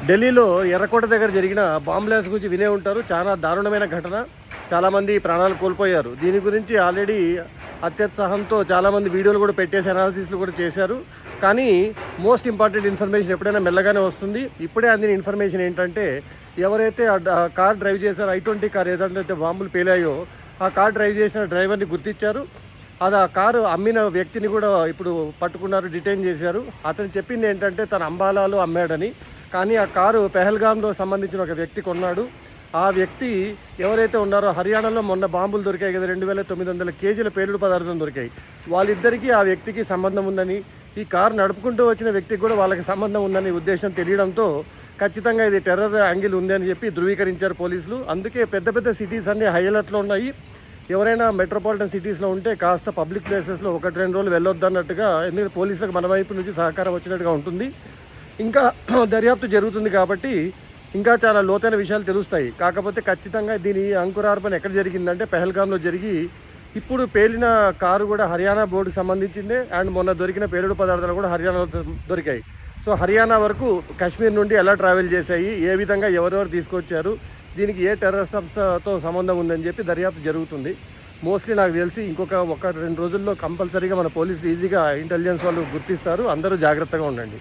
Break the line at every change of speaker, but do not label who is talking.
ఢిల్లీలో ఎర్రకోట దగ్గర జరిగిన బాంబ్ బ్లాస్ట్ గురించి వినే ఉంటారు. చాలా దారుణమైన ఘటన. చాలామంది ప్రాణాలు కోల్పోయారు. దీని గురించి ఆల్రెడీ అత్యుత్సాహంతో చాలామంది వీడియోలు కూడా పెట్టేసి అనాలిసిస్లు కూడా చేశారు. కానీ మోస్ట్ ఇంపార్టెంట్ ఇన్ఫర్మేషన్ ఎప్పుడైనా మెల్లగానే వస్తుంది. ఇప్పుడే అందిన ఇన్ఫర్మేషన్ ఏంటంటే, ఎవరైతే కార్ డ్రైవ్ చేశారో, I-20 కార్ ఏదైతే బాంబులు పేలాయో ఆ కార్ డ్రైవ్ చేసిన డ్రైవర్ని గుర్తించారు. అది ఆ కారు అమ్మిన వ్యక్తిని కూడా ఇప్పుడు పట్టుకున్నారు, డిటైన్ చేశారు. అతను చెప్పింది ఏంటంటే తన అంబాలాలో అమ్మాడని. కానీ ఆ కారు పెహల్గాంలో సంబంధించిన ఒక వ్యక్తి కొన్నాడు. ఆ వ్యక్తి ఎవరైతే ఉన్నారో, హర్యానాలో మొన్న బాంబులు దొరికాయి కదా, 2900 కేజీల పేలుడు పదార్థం దొరికాయి. వాళ్ళిద్దరికీ ఆ వ్యక్తికి సంబంధం ఉందని, ఈ కారు నడుపుకుంటూ వచ్చిన వ్యక్తికి కూడా వాళ్ళకి సంబంధం ఉందని ఉద్దేశం తెలియడంతో ఖచ్చితంగా ఇది టెర్రర్ యాంగిల్ ఉంది అని చెప్పి ధృవీకరించారు పోలీసులు. అందుకే పెద్ద పెద్ద సిటీస్ అన్నీ హై అలర్ట్లో ఉన్నాయి. ఎవరైనా మెట్రోపాలిటన్ సిటీస్లో ఉంటే కాస్త పబ్లిక్ ప్లేసెస్లో 1-2 రోజులు వెళ్ళొద్దు అన్నట్టుగా, ఎందుకంటే పోలీసులకు మన వైపు నుంచి సహకారం వచ్చినట్టుగా ఉంటుంది. ఇంకా దర్యాప్తు జరుగుతుంది కాబట్టి ఇంకా చాలా లోతైన విషయాలు తెలుస్తాయి. కాకపోతే ఖచ్చితంగా దీని అంకురార్పణ ఎక్కడ జరిగిందంటే పెహల్గాంలో జరిగి, ఇప్పుడు పేలిన కారు కూడా హర్యానా బోర్డుకు సంబంధించిందే. అండ్ మొన్న దొరికిన పేలుడు పదార్థాలు కూడా హర్యానాలో దొరికాయి. సో హర్యానా వరకు కాశ్మీర్ నుండి ఎలా ట్రావెల్ చేశాయి, ఏ విధంగా ఎవరెవరు తీసుకొచ్చారు, దీనికి ఏ టెర్రర్ సంస్థతో సంబంధం ఉందని చెప్పి దర్యాప్తు జరుగుతుంది. మోస్ట్లీ నాకు తెలిసి ఇంకొక 1-2 రోజుల్లో కంపల్సరీగా మన పోలీసులు ఈజీగా ఇంటెలిజెన్స్ వాళ్ళు గుర్తిస్తారు. అందరూ జాగ్రత్తగా ఉండండి.